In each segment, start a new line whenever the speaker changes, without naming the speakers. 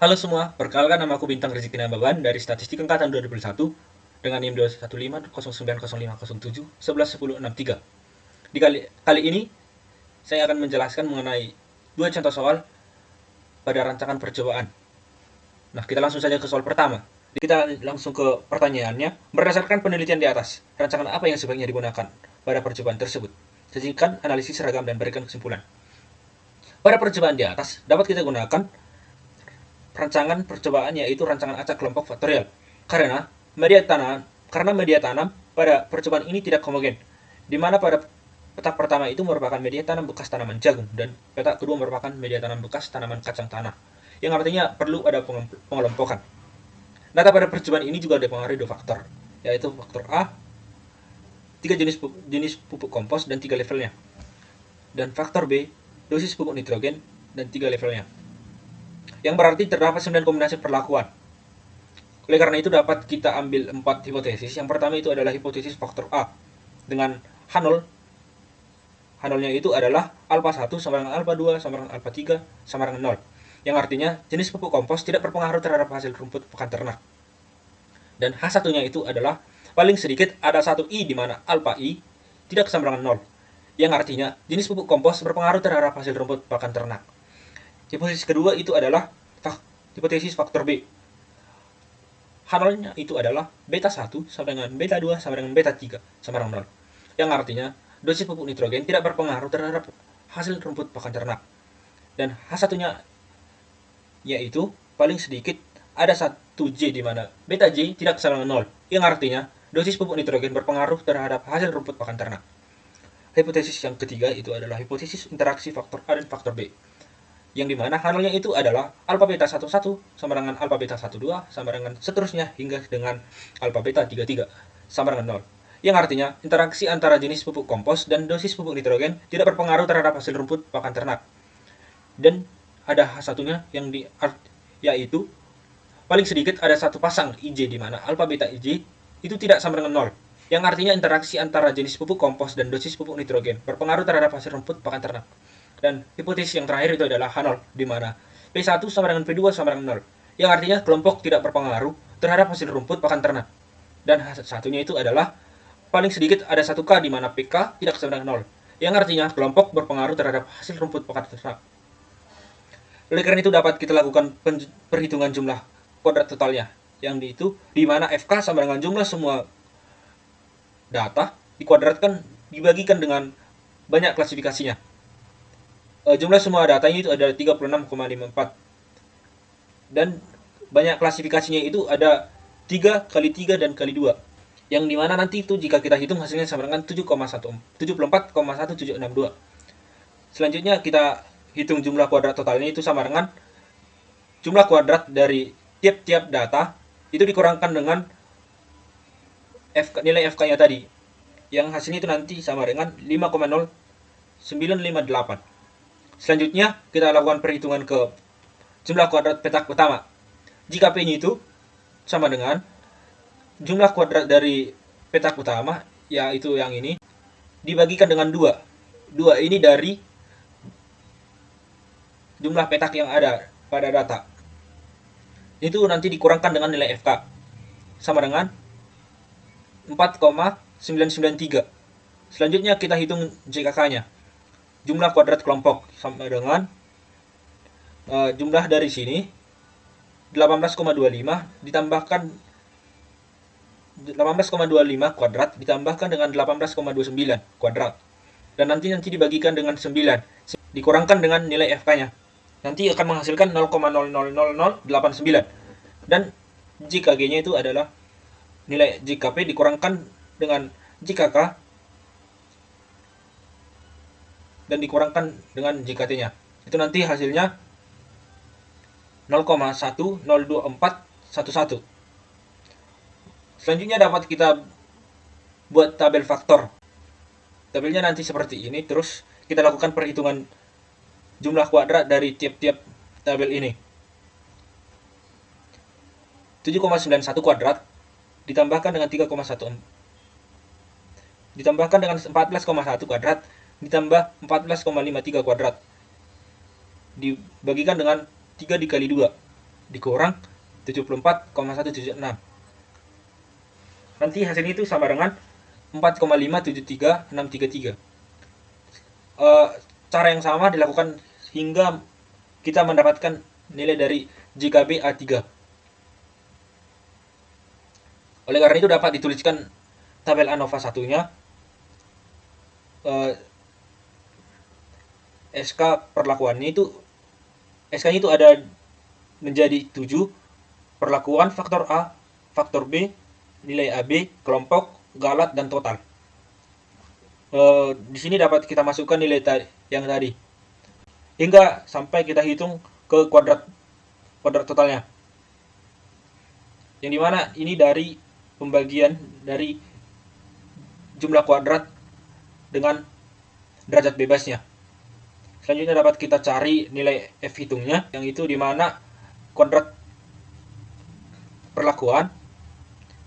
Halo semua, perkenalkan nama aku Bintang Rizky Nababan dari Statistik Angkatan 2001 dengan NIM 2150907111063. Di kali ini saya akan menjelaskan mengenai dua contoh soal pada rancangan percobaan. Nah, kita langsung saja ke soal pertama. Kita langsung ke pertanyaannya. Berdasarkan penelitian di atas, rancangan apa yang sebaiknya digunakan pada percobaan tersebut? Sajikan analisis seragam dan berikan kesimpulan. Pada percobaan di atas, dapat kita gunakan rancangan percobaan yaitu rancangan acak kelompok faktorial. Karena media tanam pada percobaan ini tidak homogen, di mana pada petak pertama itu merupakan media tanam bekas tanaman jagung dan petak kedua merupakan media tanam bekas tanaman kacang tanah, yang artinya perlu ada pengelompokan. Data pada percobaan ini juga dipengaruhi dua faktor, yaitu faktor A, 3 jenis pupuk kompos dan 3 levelnya, dan faktor B, dosis pupuk nitrogen dan 3 levelnya, yang berarti terdapat 9 kombinasi perlakuan. Oleh karena itu dapat kita ambil 4 hipotesis. Yang pertama itu adalah hipotesis faktor A dengan H0. H0-nya itu adalah alpha 1 sama dengan alpha 2 sama dengan alpha 3 sama dengan 0. Yang artinya jenis pupuk kompos tidak berpengaruh terhadap hasil rumput pakan ternak. Dan H1-nya itu adalah paling sedikit ada 1 I di mana alpha I tidak sama dengan 0. Yang artinya jenis pupuk kompos berpengaruh terhadap hasil rumput pakan ternak. Hipotesis kedua itu adalah hipotesis faktor B. H0-nya itu adalah beta 1 sama dengan beta 2 sama dengan beta 3 sama dengan 0. Yang artinya dosis pupuk nitrogen tidak berpengaruh terhadap hasil rumput pakan ternak. Dan H1-nya yaitu paling sedikit ada 1 J di mana beta J tidak sama dengan 0. Yang artinya dosis pupuk nitrogen berpengaruh terhadap hasil rumput pakan ternak. Hipotesis yang ketiga itu adalah hipotesis interaksi faktor A dan faktor B, yang dimana H0-nya itu adalah alpha beta 11 sama dengan alpha beta 12 sama dengan seterusnya hingga dengan alpha beta 33 sama dengan 0. Yang artinya interaksi antara jenis pupuk kompos dan dosis pupuk nitrogen tidak berpengaruh terhadap hasil rumput pakan ternak. Dan ada H1-nya yang yaitu paling sedikit ada satu pasang IJ di mana alpha beta IJ itu tidak sama dengan 0. Yang artinya interaksi antara jenis pupuk kompos dan dosis pupuk nitrogen berpengaruh terhadap hasil rumput pakan ternak. Dan hipotesis yang terakhir itu adalah H0, di mana P1 sama dengan P2 sama dengan 0, yang artinya kelompok tidak berpengaruh terhadap hasil rumput pakan ternak. Dan satunya itu adalah paling sedikit ada 1K di mana PK tidak sama dengan 0, yang artinya kelompok berpengaruh terhadap hasil rumput pakan ternak. Oleh karena itu dapat kita lakukan perhitungan jumlah kuadrat totalnya, yang itu di mana FK sama dengan jumlah semua data dikuadratkan dibagikan dengan banyak klasifikasinya. Jumlah semua datanya itu ada 36,54 dan banyak klasifikasinya itu ada 3 kali 3 dan kali 2, yang dimana nanti itu jika kita hitung hasilnya sama dengan 74,1762. Selanjutnya kita hitung jumlah kuadrat totalnya itu sama dengan jumlah kuadrat dari tiap-tiap data itu dikurangkan dengan nilai FK-nya tadi, yang hasilnya itu nanti sama dengan 5,0958. Selanjutnya, kita lakukan perhitungan ke jumlah kuadrat petak utama. Jika P-nya itu sama dengan jumlah kuadrat dari petak utama, yaitu yang ini, dibagikan dengan 2. 2 ini dari jumlah petak yang ada pada data. Itu nanti dikurangkan dengan nilai FK. Sama dengan 4,993. Selanjutnya kita hitung JKK-nya. Jumlah kuadrat kelompok sama dengan jumlah dari sini 18,25 ditambahkan 18,25 kuadrat ditambahkan dengan 18,29 kuadrat, dan nanti dibagikan dengan 9 dikurangkan dengan nilai FK-nya, nanti akan menghasilkan 0,00089, dan JKG-nya itu adalah nilai JKP dikurangkan dengan JKK dan dikurangkan dengan JKT-nya. Itu nanti hasilnya 0,102411. Selanjutnya dapat kita buat tabel faktor. Tabelnya nanti seperti ini, terus kita lakukan perhitungan jumlah kuadrat dari tiap-tiap tabel ini. 7,91 kuadrat ditambahkan dengan 3,1 ditambahkan dengan 14,1 kuadrat ditambah 14,53 kuadrat dibagikan dengan 3 dikali 2 dikurang 74,176. Nanti hasilnya itu sama dengan 4,573633. Cara yang sama dilakukan hingga kita mendapatkan nilai dari JKB A3. Oleh karena itu dapat dituliskan tabel ANOVA satunya, SK perlakuannya itu, SK-nya itu ada menjadi 7, perlakuan, faktor A, faktor B, nilai AB, kelompok, galat, dan total. Di sini dapat kita masukkan nilai yang tadi hingga sampai kita hitung ke kuadrat totalnya, yang dimana ini dari pembagian dari jumlah kuadrat dengan derajat bebasnya. Selanjutnya dapat kita cari nilai F hitungnya, yang itu dimana kuadrat perlakuan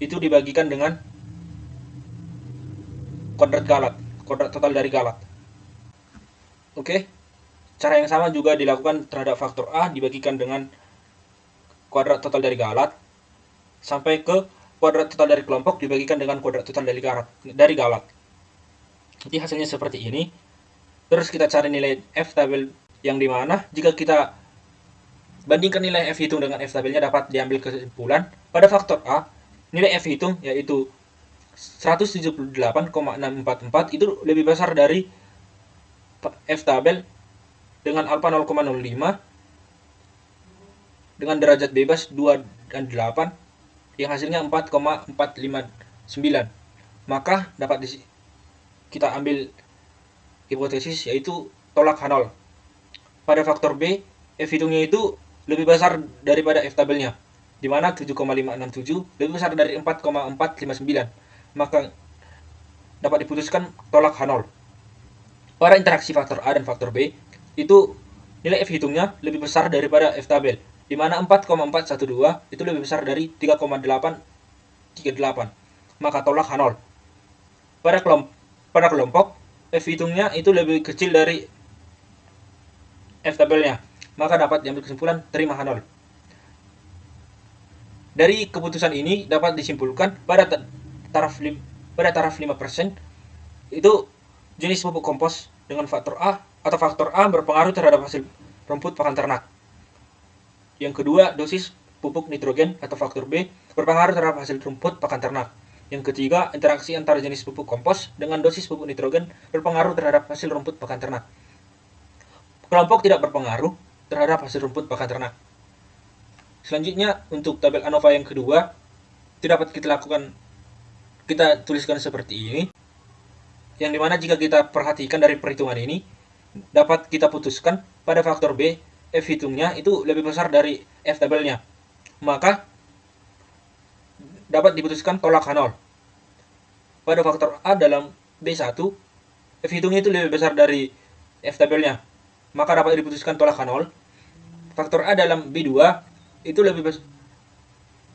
itu dibagikan dengan kuadrat galat, kuadrat total dari galat. Oke, cara yang sama juga dilakukan terhadap faktor A dibagikan dengan kuadrat total dari galat, sampai ke kuadrat total dari kelompok dibagikan dengan kuadrat total dari galat. Jadi hasilnya seperti ini. Terus kita cari nilai F tabel, yang dimana jika kita bandingkan nilai F hitung dengan F tabelnya dapat diambil kesimpulan pada faktor A nilai F hitung yaitu 178,644 itu lebih besar dari F tabel dengan alfa 0,05 dengan derajat bebas 2 dan 8 yang hasilnya 4,459. Maka dapat kita ambil hipotesis yaitu tolak H0. Pada faktor B, F hitungnya itu lebih besar daripada F tabelnya, di mana 7,567 lebih besar dari 4,459. Maka dapat diputuskan tolak H0. Pada interaksi faktor A dan faktor B, itu nilai F hitungnya lebih besar daripada F tabel, di mana 4,412 itu lebih besar dari 3,838. Maka tolak H0. Pada kelompok, F hitungnya itu lebih kecil dari F tabelnya, maka dapat diambil kesimpulan terima H0. Dari keputusan ini dapat disimpulkan pada taraf 5% itu jenis pupuk kompos dengan faktor A atau faktor A berpengaruh terhadap hasil rumput pakan ternak. Yang kedua, dosis pupuk nitrogen atau faktor B berpengaruh terhadap hasil rumput pakan ternak. Yang ketiga, interaksi antara jenis pupuk kompos dengan dosis pupuk nitrogen berpengaruh terhadap hasil rumput pakan ternak. Kelompok tidak berpengaruh terhadap hasil rumput pakan ternak. Selanjutnya, untuk tabel ANOVA yang kedua, itu dapat kita tuliskan seperti ini, yang dimana jika kita perhatikan dari perhitungan ini, dapat kita putuskan pada faktor B, F hitungnya itu lebih besar dari F tabelnya. Maka dapat diputuskan tolak H0. Pada faktor A dalam B1, F hitungnya itu lebih besar dari F tabelnya. Maka dapat diputuskan tolak H0. Faktor A dalam B2 itu lebih besar.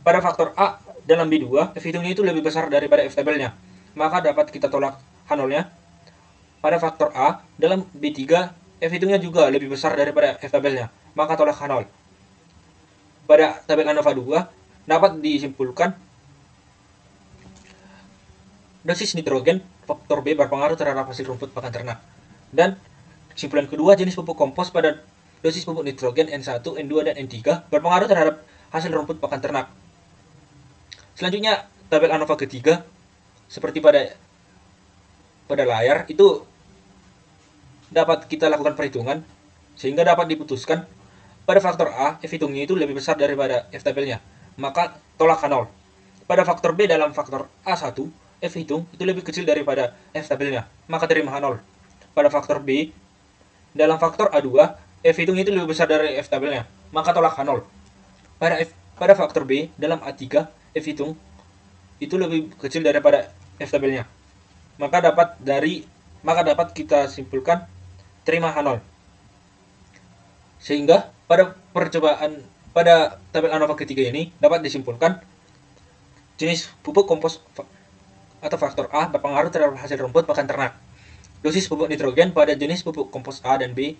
Pada faktor A dalam B2, F hitungnya itu lebih besar daripada F tabelnya. Maka dapat kita tolak H0-nya. Pada faktor A dalam B3, F hitungnya juga lebih besar daripada F tabelnya. Maka tolak H0. Pada tabel ANOVA 2, dapat disimpulkan dosis nitrogen faktor B berpengaruh terhadap hasil rumput pakan ternak. Dan kesimpulan kedua, jenis pupuk kompos pada dosis pupuk nitrogen N1, N2, dan N3 berpengaruh terhadap hasil rumput pakan ternak. Selanjutnya, tabel ANOVA ketiga, seperti pada layar, itu dapat kita lakukan perhitungan, sehingga dapat diputuskan pada faktor A, F hitungnya itu lebih besar daripada F tabelnya. Maka tolak H0. Pada faktor B dalam faktor A1, F hitung itu lebih kecil daripada F tabelnya. Maka terima H0. Pada faktor B dalam faktor A2, F hitung itu lebih besar dari F tabelnya, maka tolak H0. Pada faktor B dalam A3, F hitung itu lebih kecil daripada F tabelnya, maka dapat kita simpulkan terima H0. Sehingga pada tabel ANOVA ketiga ini dapat disimpulkan jenis pupuk kompos atau faktor A berpengaruh terhadap hasil rumput pakan ternak. Dosis pupuk nitrogen pada jenis pupuk kompos A dan B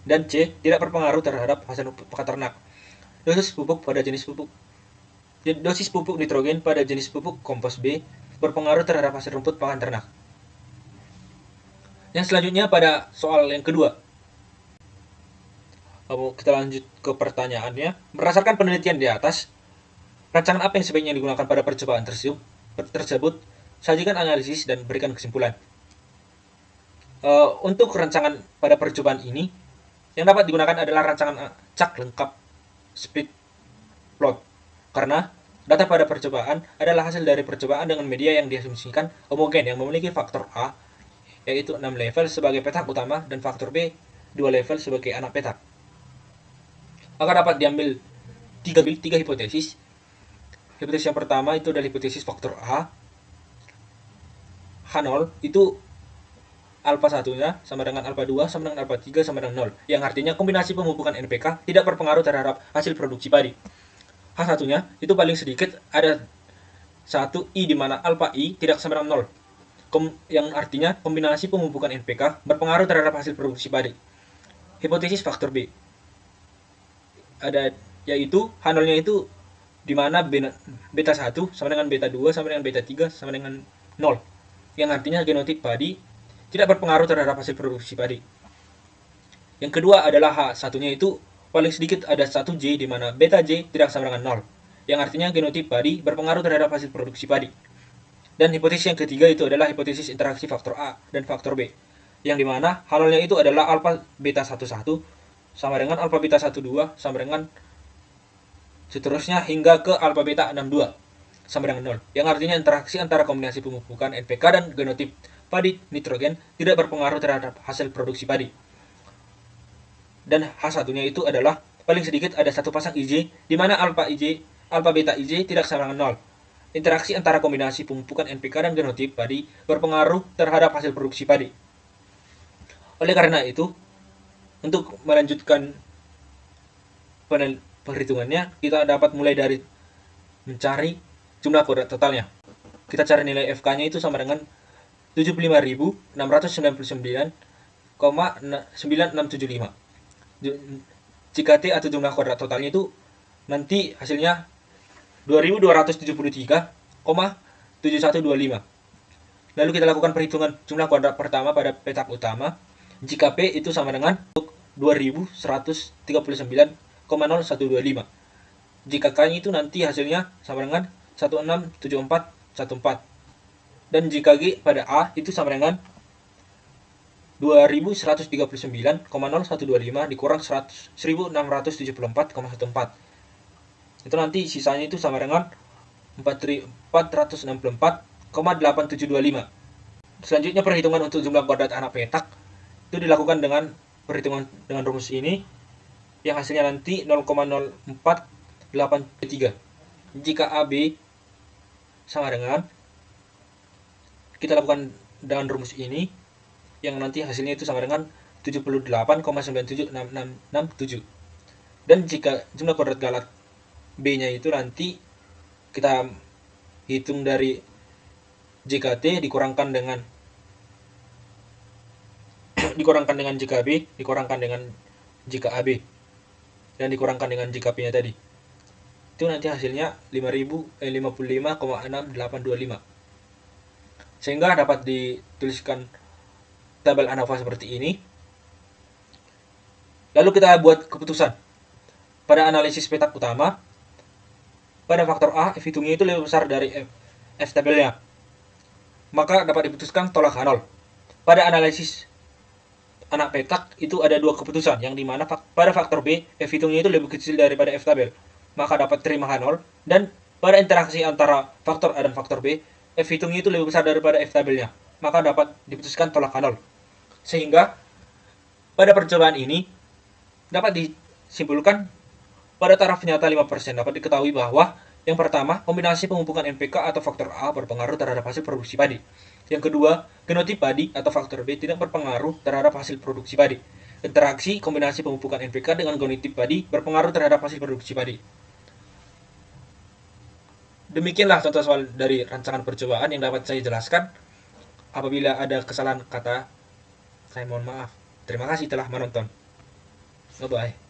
dan C tidak berpengaruh terhadap hasil rumput pakan ternak. dosis pupuk pada jenis pupuk. Dosis pupuk nitrogen pada jenis pupuk kompos B berpengaruh terhadap hasil rumput pakan ternak. Yang selanjutnya pada soal yang kedua. Kita lanjut ke pertanyaannya. Berdasarkan penelitian di atas, rancangan apa yang sebaiknya digunakan pada percobaan tersebut? Sajikan analisis dan berikan kesimpulan. Untuk rancangan pada percobaan ini, yang dapat digunakan adalah rancangan acak lengkap split plot. Karena data pada percobaan adalah hasil dari percobaan dengan media yang diasumsikan homogen yang memiliki faktor A, yaitu 6 level sebagai petak utama, dan faktor B 2 level sebagai anak petak. Maka dapat diambil tiga hipotesis. Hipotesis yang pertama itu adalah hipotesis faktor A. H0 itu alfa 1-nya sama dengan alfa 2 sama dengan alfa 3 sama dengan 0. Yang artinya kombinasi pemupukan NPK tidak berpengaruh terhadap hasil produksi padi. H1-nya itu paling sedikit ada 1 I di mana alfa I tidak sama dengan 0. Yang artinya kombinasi pemupukan NPK berpengaruh terhadap hasil produksi padi. Hipotesis faktor B ada yaitu H0-nya itu di mana beta 1 sama dengan beta 2 sama dengan beta 3 sama dengan 0. Yang artinya genotip padi tidak berpengaruh terhadap hasil produksi padi. Yang kedua adalah H1-nya itu paling sedikit ada 1J di mana beta J tidak sama dengan 0. Yang artinya genotip padi berpengaruh terhadap hasil produksi padi. Dan hipotesis yang ketiga itu adalah hipotesis interaksi faktor A dan faktor B. Yang dimana H0-nya itu adalah alfa beta 11 sama dengan alfa beta 12 sama dengan seterusnya hingga ke alfa beta 62 sama dengan 0. Yang artinya interaksi antara kombinasi pemupukan NPK dan genotip padi nitrogen tidak berpengaruh terhadap hasil produksi padi. Dan H1-nya itu adalah paling sedikit ada satu pasang IJ di mana alfa beta IJ tidak sama dengan 0. Interaksi antara kombinasi pemupukan NPK dan genotip padi berpengaruh terhadap hasil produksi padi. Oleh karena itu, untuk melanjutkan perhitungannya, kita dapat mulai dari mencari jumlah kuadrat totalnya. Kita cari nilai FK-nya itu sama dengan 75.699,9675. Jika T atau jumlah kuadrat totalnya itu nanti hasilnya 2273,7125. Lalu kita lakukan perhitungan jumlah kuadrat pertama pada petak utama. Jika P itu sama dengan 2139,0125. Jika K itu nanti hasilnya sama dengan 167414. Dan jika G pada A itu sama dengan 2139,0125 dikurang 1674,14. Itu nanti sisanya itu sama dengan 464,8725. Selanjutnya perhitungan untuk jumlah kuadrat anak petak itu dilakukan dengan perhitungan dengan rumus ini yang hasilnya nanti 0,0483. Jika AB sama dengan, kita lakukan dengan rumus ini yang nanti hasilnya itu sama dengan 78,976667. Dan jika jumlah kuadrat galat B-nya itu nanti kita hitung dari JKT dikurangkan dengan JKB dikurangkan dengan JKAB dan dikurangkan dengan JKP-nya tadi. Itu nanti hasilnya 55,6825. Sehingga dapat dituliskan tabel ANOVA seperti ini. Lalu kita buat keputusan. Pada analisis petak utama, pada faktor A, F hitungnya itu lebih besar dari F tabelnya. Maka dapat diputuskan tolak H0. Pada analisis anak petak itu ada dua keputusan, yang dimana pada faktor B, F hitungnya itu lebih kecil daripada F tabel. Maka dapat terima H0. Dan pada interaksi antara faktor A dan faktor B, F hitungnya itu lebih besar daripada F tabelnya. Maka dapat diputuskan tolak H0. Sehingga pada percobaan ini dapat disimpulkan pada taraf nyata 5% dapat diketahui bahwa yang pertama, kombinasi pemupukan NPK atau faktor A berpengaruh terhadap hasil produksi padi. Yang kedua, genotip padi atau faktor B tidak berpengaruh terhadap hasil produksi padi. Interaksi kombinasi pemupukan NPK dengan genotip padi berpengaruh terhadap hasil produksi padi. Demikianlah contoh soal dari rancangan percobaan yang dapat saya jelaskan. Apabila ada kesalahan kata, saya mohon maaf. Terima kasih telah menonton. Bye-bye.